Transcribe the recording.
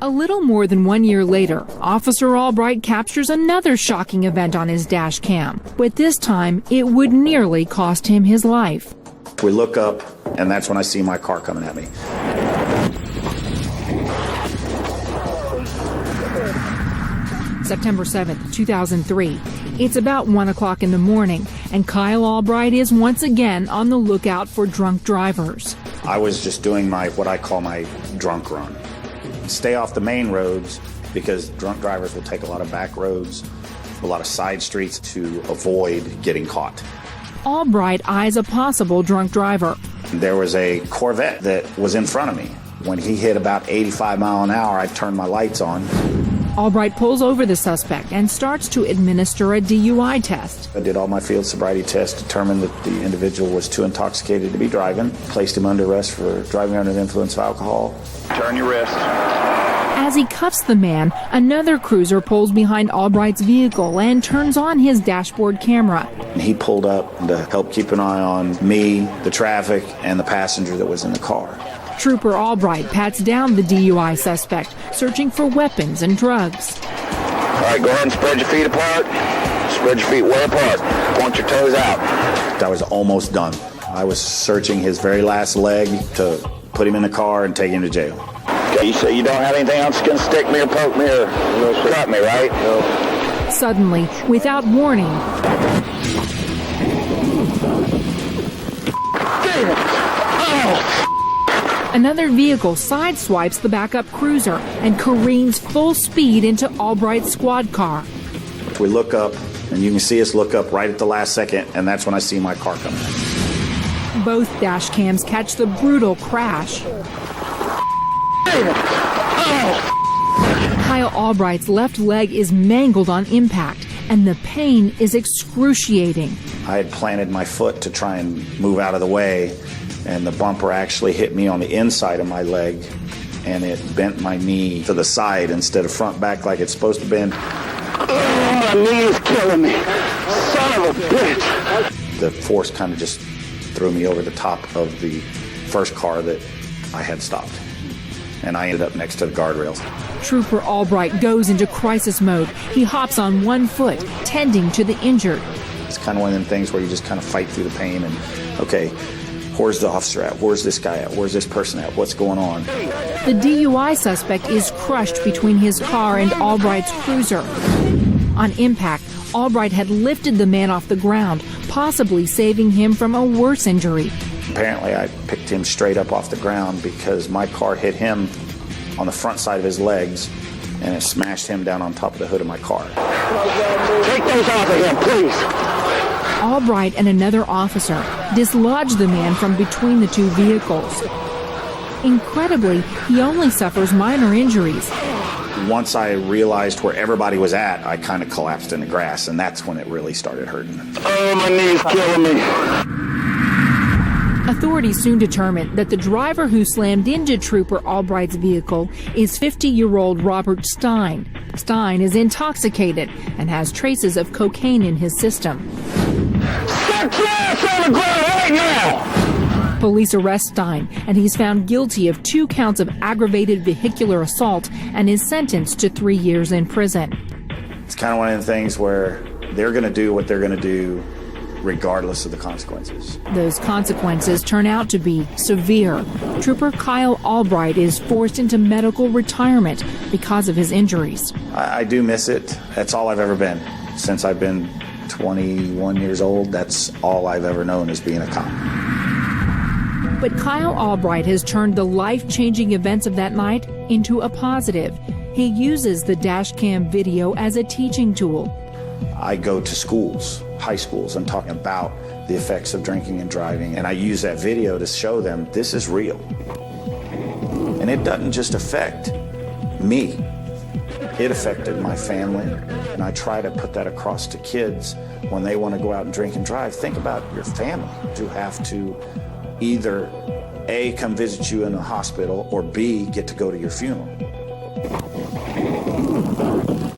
A little more than 1 year later, Officer Albright captures another shocking event on his dash cam, but this time it would nearly cost him his life. We look up, and that's when I see my car coming at me. September 7th, 2003. It's about 1 o'clock in the morning, and Kyle Albright is once again on the lookout for drunk drivers. I was just doing what I call my drunk run. Stay off the main roads because drunk drivers will take a lot of back roads, a lot of side streets to avoid getting caught. Albright eyes a possible drunk driver. There was a Corvette that was in front of me. When he hit about 85 miles an hour, I turned my lights on. Albright pulls over the suspect and starts to administer a DUI test. I did all my field sobriety tests, determined that the individual was too intoxicated to be driving, placed him under arrest for driving under the influence of alcohol. Turn your wrist. As he cuffs the man, another cruiser pulls behind Albright's vehicle and turns on his dashboard camera. He pulled up to help keep an eye on me, the traffic, and the passenger that was in the car. Trooper Albright pats down the DUI suspect, searching for weapons and drugs. All right, go ahead and spread your feet apart. Spread your feet way apart. Point your toes out. I was almost done. I was searching his very last leg to put him in the car and take him to jail. Okay, you say you don't have anything else going to stick me or poke me or cut me, right? No. Suddenly, without warning, another vehicle sideswipes the backup cruiser and careens full speed into Albright's squad car. We look up, and you can see us look up right at the last second, and that's when I see my car coming. Both dash cams catch the brutal crash. Kyle Albright's left leg is mangled on impact, and the pain is excruciating. I had planted my foot to try and move out of the way, and the bumper actually hit me on the inside of my leg, and it bent my knee to the side instead of front back like it's supposed to bend. Oh, my knee is killing me. Son of a bitch. The force kind of just threw me over the top of the first car that I had stopped, and I ended up next to the guardrails. Trooper Albright goes into crisis mode. He hops on one foot, tending to the injured. It's kind of one of them things where you just kind of fight through the pain and, okay, where's the officer at? Where's this guy at? Where's this person at? What's going on? The DUI suspect is crushed between his car and Albright's cruiser. On impact, Albright had lifted the man off the ground, possibly saving him from a worse injury. Apparently, I picked him straight up off the ground because my car hit him on the front side of his legs, and it smashed him down on top of the hood of my car. Take those off of him, please. Albright and another officer dislodge the man from between the two vehicles. Incredibly, he only suffers minor injuries. Once I realized where everybody was at, I kind of collapsed in the grass, and that's when it really started hurting. Oh, my knee's killing me. Authorities soon determined that the driver who slammed into Trooper Albright's vehicle is 50-year-old Robert Stein. Stein is intoxicated and has traces of cocaine in his system. Set your ass on the ground right now! Police arrest Stein, and he's found guilty of 2 counts of aggravated vehicular assault and is sentenced to 3 years in prison. It's kind of one of the things where they're going to do what they're going to do regardless of the consequences. Those consequences turn out to be severe. Trooper Kyle Albright is forced into medical retirement because of his injuries. I do miss it. That's all I've ever been. Since I've been 21 years old, that's all I've ever known is being a cop. But Kyle Albright has turned the life-changing events of that night into a positive. He uses the dash cam video as a teaching tool. I go to schools, high schools, and talking about the effects of drinking and driving, and I use that video to show them this is real. And it doesn't just affect me. It affected my family, and I try to put that across to kids when they want to go out and drink and drive. Think about your family who have to either A, come visit you in the hospital, or B, get to go to your funeral.